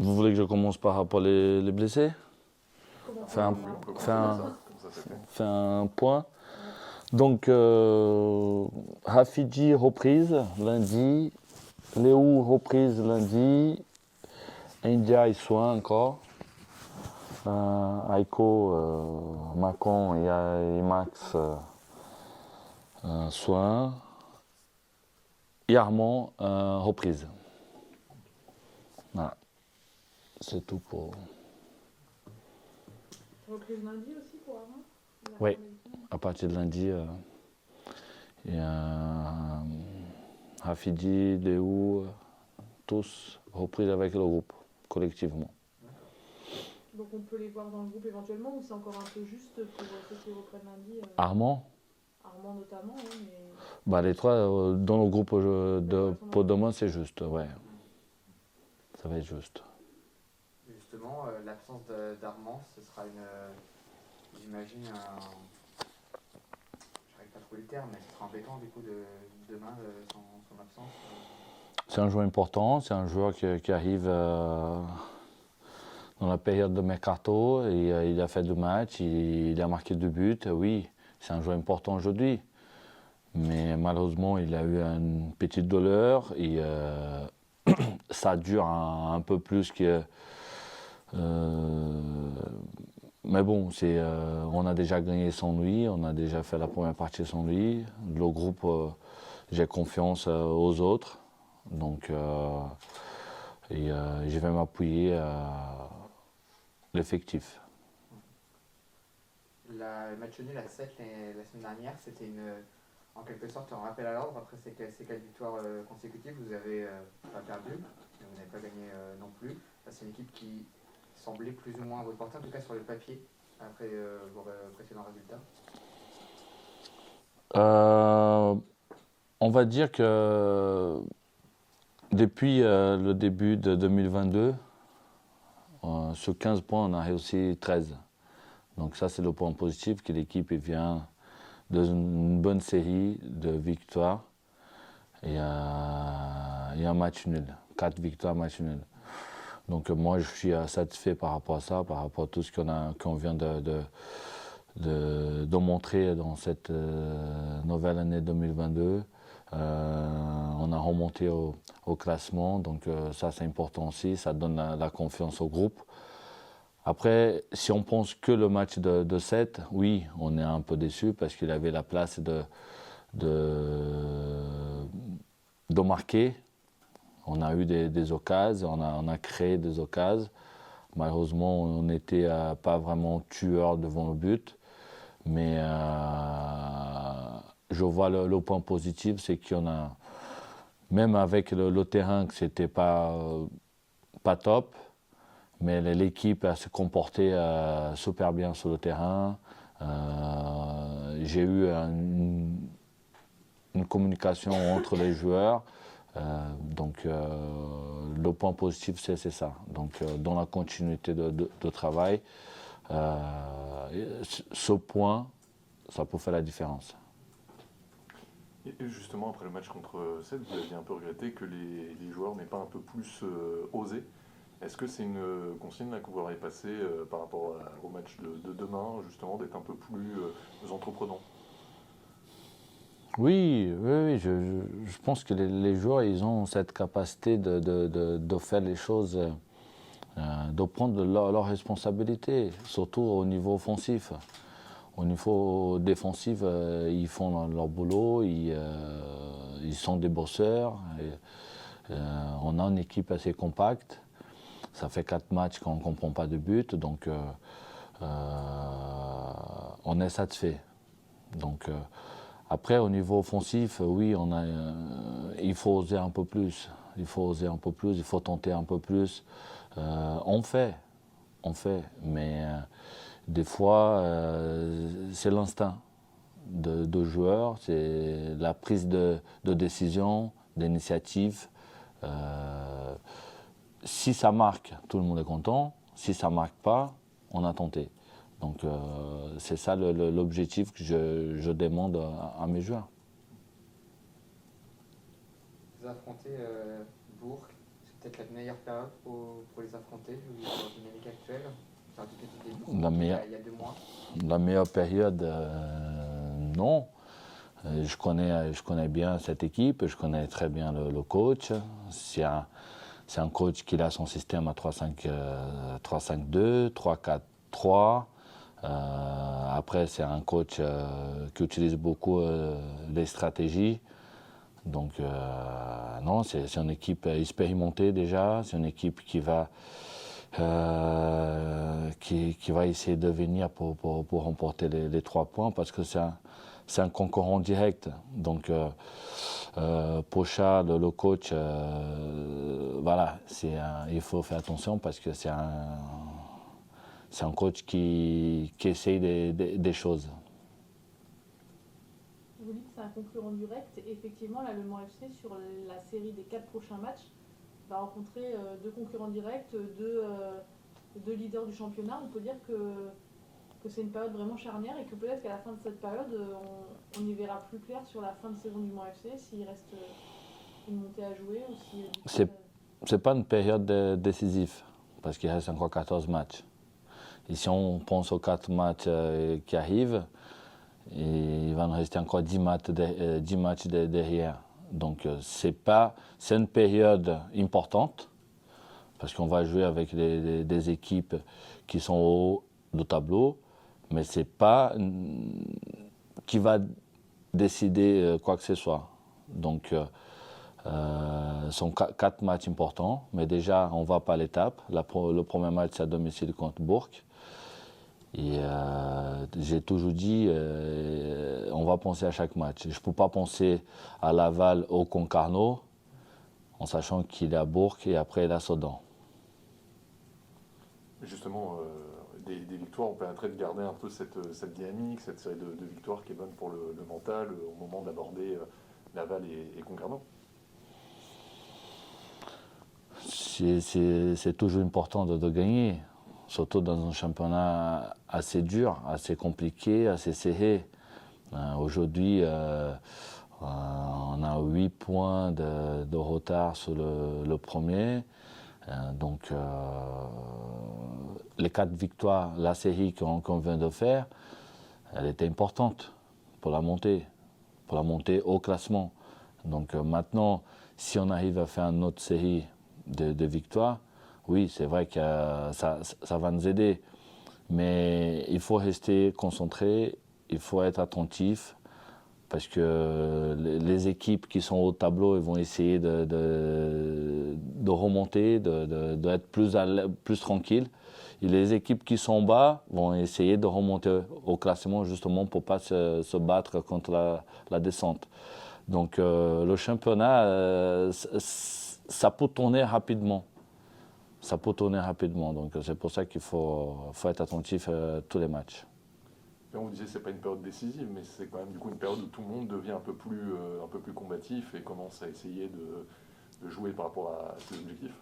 Vous voulez que je commence par rapport les blessés? Faire un, faire un- Comment ça s'est fait? faire un point. Donc, Hafidji reprise lundi, Léo reprise lundi, India et soin encore, Aiko, Macon et Max soin, et Armand reprise. Voilà, c'est tout pour. Reprise lundi aussi pour Armand? Oui, à partir de lundi, il y a Hafidji, Léo, tous repris avec le groupe, collectivement. Donc on peut les voir dans le groupe éventuellement ou c'est encore un peu juste pour ceux qui reprennent lundi Armand, Armand notamment, oui, mais bah les trois dans le groupe pour demain, c'est juste, ouais. Ça va être juste. Justement, l'absence d'Armand, ce sera j'imagine, j'arrive pas à trouver le terme, mais ce sera embêtant du coup demain, son absence. C'est un joueur important, c'est un joueur qui arrive dans la période de mercato, et il a fait 2 matchs, il a marqué 2 buts, oui, c'est un joueur important aujourd'hui. Mais malheureusement, il a eu une petite douleur et ça dure un peu plus que. Mais bon, on a déjà gagné sans lui, on a déjà fait la première partie sans lui. Le groupe, j'ai confiance aux autres. Donc, je vais m'appuyer à l'effectif. Le match nul à 7 la semaine dernière, c'était en quelque sorte un rappel à l'ordre. Après ces 4 victoires consécutives, vous avez pas perdu, mais vous n'avez pas gagné non plus. C'est une équipe qui semblait plus ou moins à votre portée, en tout cas sur le papier, après vos précédents résultats. On va dire que depuis le début de 2022, sur 15 points, on a réussi 13. Donc ça, c'est le point positif, que l'équipe vient d'une bonne série de victoires et un match nul. 4 victoires, match nul. Donc moi, je suis satisfait par rapport à ça, par rapport à tout ce qu'on vient de montrer dans cette nouvelle année 2022. On a remonté au classement, donc ça c'est important aussi, ça donne la confiance au groupe. Après, si on pense que le match de 7, oui, on est un peu déçu parce qu'il avait la place de marquer. On a eu des occasions, on a créé des occasions. Malheureusement, on n'était pas vraiment tueur devant le but. Mais je vois le point positif, c'est qu'il y en a, même avec le terrain, que c'était pas top, mais l'équipe se comportait super bien sur le terrain. J'ai eu une communication entre les joueurs. Donc le point positif, c'est ça. Donc dans la continuité de travail, ce point, ça peut faire la différence. Et justement, après le match contre Sète, vous aviez un peu regretté que les joueurs n'aient pas un peu plus osé. Est-ce que c'est une consigne là, que vous aurez passée par rapport au match de demain, justement, d'être un peu plus entreprenant? Oui, je pense que les joueurs, ils ont cette capacité de faire les choses, de prendre leurs responsabilités, surtout au niveau offensif. Au niveau défensif, ils font leur boulot, ils sont des bosseurs. On a une équipe assez compacte. Ça fait 4 matchs qu'on ne prend pas de but, donc on est satisfait. Donc, après, au niveau offensif, oui, il faut oser un peu plus. Il faut oser un peu plus, il faut tenter un peu plus. On fait, mais des fois, c'est l'instinct de joueur, c'est la prise de décision, d'initiative. Si ça marque, tout le monde est content. Si ça ne marque pas, on a tenté. Donc c'est ça l'objectif que je demande à mes joueurs. Vous affrontez Bourg, peut-être la meilleure période pour les affronter, vu leur dynamique actuelle, enfin, depuis le début, La meilleure, il y a 2 mois. la meilleure période, non. Je connais bien cette équipe, je connais très bien le coach. C'est un coach qui a son système à 3-5-2, 3-4-3. Après, c'est un coach qui utilise beaucoup les stratégies. Donc, non, c'est une équipe expérimentée déjà. C'est une équipe qui va essayer de venir pour remporter les 3 points parce que c'est un concurrent direct. Donc, Pocha, le coach, voilà, il faut faire attention parce que c'est un coach qui essaye des choses. Vous dites que c'est un concurrent direct. Effectivement, là, le Mans FC, sur la série des 4 prochains matchs, va rencontrer 2 concurrents directs, 2 leaders du championnat. On peut dire que c'est une période vraiment charnière et que peut-être qu'à la fin de cette période, on y verra plus clair sur la fin de saison du Mans FC, s'il reste une montée à jouer ou si... C'est pas une période décisive parce qu'il reste encore 14 matchs. Et si on pense aux 4 matchs qui arrivent, il va nous rester encore 10 matchs derrière. Donc c'est une période importante parce qu'on va jouer avec des équipes qui sont au haut du tableau, mais c'est pas qui va décider quoi que ce soit. Donc ce sont 4 matchs importants, mais déjà on va pas à l'étape. Le premier match c'est à domicile contre Bourg. Et j'ai toujours dit, on va penser à chaque match. Je ne peux pas penser à Laval au Concarneau, en sachant qu'il est à Bourg et après il est à Sedan. Justement, des victoires, on permettrait de garder un peu cette dynamique, cette série de victoires qui est bonne pour le mental au moment d'aborder Laval et Concarneau. C'est toujours important de gagner, surtout dans un championnat assez dur, assez compliqué, assez serré. Aujourd'hui, on a 8 points de retard sur le premier. Donc, les 4 victoires, la série qu'on vient de faire, elle était importante pour la montée au classement. Donc maintenant, si on arrive à faire une autre série de victoires, oui, c'est vrai que ça va nous aider. Mais il faut rester concentré, il faut être attentif, parce que les équipes qui sont au tableau, ils vont essayer de remonter, d'être plus tranquilles. Et les équipes qui sont bas vont essayer de remonter au classement justement pour ne pas se battre contre la descente. Donc le championnat, ça peut tourner rapidement. Donc c'est pour ça qu'il faut être attentif à tous les matchs. Et on vous disait que ce n'est pas une période décisive, mais c'est quand même du coup une période où tout le monde devient un peu plus combatif et commence à essayer de jouer par rapport à ses objectifs.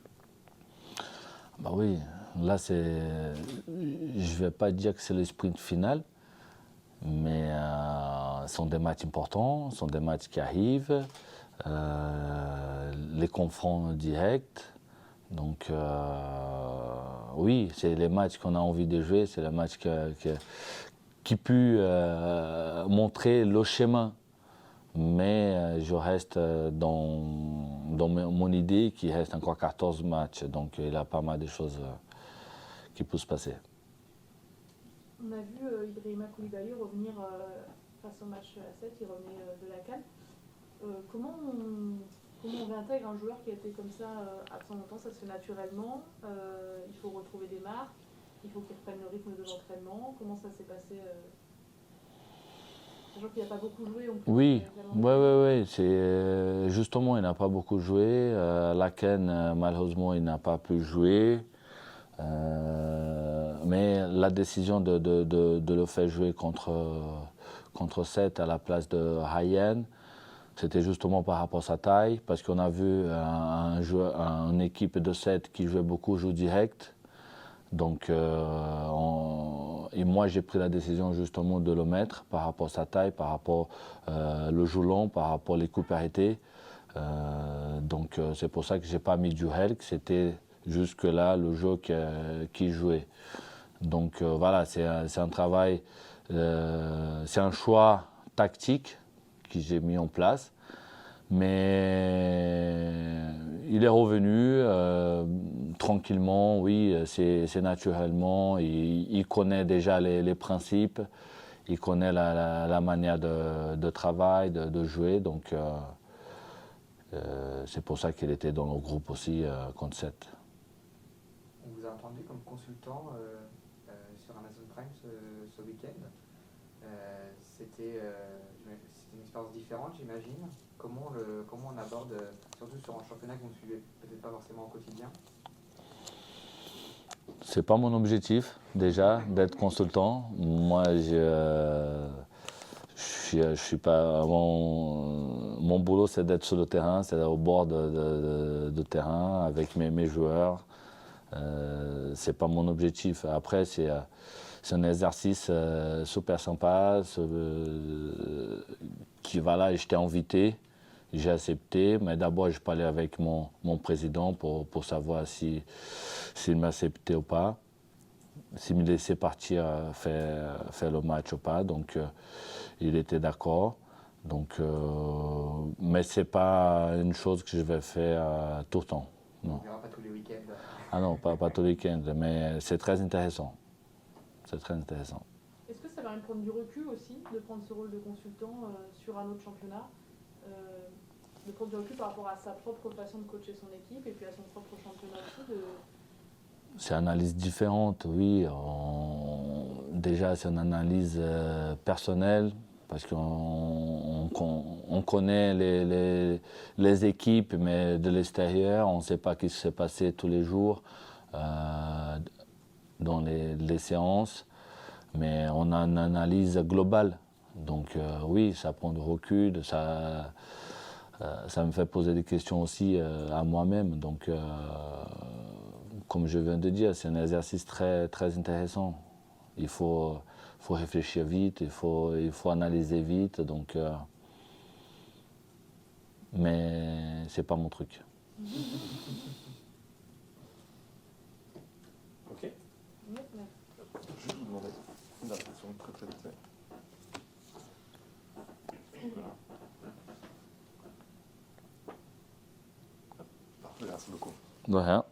Bah oui, là je ne vais pas dire que c'est le sprint final, mais ce sont des matchs importants, ce sont des matchs qui arrivent, les confronts directs. Donc oui, c'est les matchs qu'on a envie de jouer, c'est les matchs qui peuvent montrer le chemin. Mais je reste dans mon idée qu'il reste encore 14 matchs, donc il y a pas mal de choses qui peuvent se passer. On a vu Ibrahima Koulibaly revenir face au match à 7, il revenait de la CAN. Comment on réintègre un joueur qui a été comme ça absent longtemps? Ça se fait naturellement, il faut retrouver des marques, il faut qu'il reprenne le rythme de l'entraînement. Comment ça s'est passé sachant qu'il n'a pas beaucoup joué. Oui. Justement, il n'a pas beaucoup joué. La CAN, malheureusement, il n'a pas pu jouer. Mais la décision de le faire jouer contre 7 à la place de Ryan, c'était justement par rapport à sa taille, parce qu'on a vu une équipe de 7 qui jouait beaucoup jeu direct. Donc, et moi j'ai pris la décision justement de le mettre par rapport à sa taille, par rapport le jeu long, par rapport les coups arrêtés, Donc c'est pour ça que je n'ai pas mis du Helk, c'était jusque-là le jeu qui jouait. Donc voilà, c'est un travail, c'est un choix tactique que j'ai mis en place. Mais il est revenu tranquillement, oui, c'est naturellement. Il connaît déjà les principes, il connaît la manière de travail, de jouer. Donc c'est pour ça qu'il était dans le groupe aussi contre 7. On vous a entendu comme consultant sur Amazon Prime ce week-end. C'était une expérience différente, j'imagine. Comment on aborde, surtout sur un championnat que vous ne suivez peut-être pas forcément au quotidien? C'est pas mon objectif déjà d'être consultant. Moi, je suis pas. Mon boulot, c'est d'être sur le terrain, c'est d'être au bord de terrain avec mes joueurs. C'est pas mon objectif. Après, c'est un exercice super sympa qui va là, j'étais invité, j'ai accepté, mais d'abord je parlais avec mon président pour savoir s'il m'acceptait ou pas, s'il me laissait partir faire le match ou pas. Donc il était d'accord. Donc, mais c'est pas une chose que je vais faire tout le temps. Non. On ne verra pas tous les week-ends. Ah non, pas tous les week-ends, mais c'est très intéressant. C'est très intéressant. Est-ce que ça va me prendre du recul aussi, de prendre ce rôle de consultant sur un autre championnat, de prendre du recul par rapport à sa propre façon de coacher son équipe et puis à son propre championnat aussi C'est une analyse différente, oui. Déjà, c'est une analyse personnelle, parce qu'on connaît les équipes, mais de l'extérieur, on ne sait pas ce qui s'est passé tous les jours dans les séances, mais on a une analyse globale. Donc oui, ça prend du recul, ça me fait poser des questions aussi à moi-même. Donc comme je viens de dire, c'est un exercice très, très intéressant. Il faut réfléchir vite, il faut analyser vite, donc, mais c'est pas mon truc. Ok. Je vous demandais une impression très très vite. Voilà. Parfait, merci beaucoup. De rien.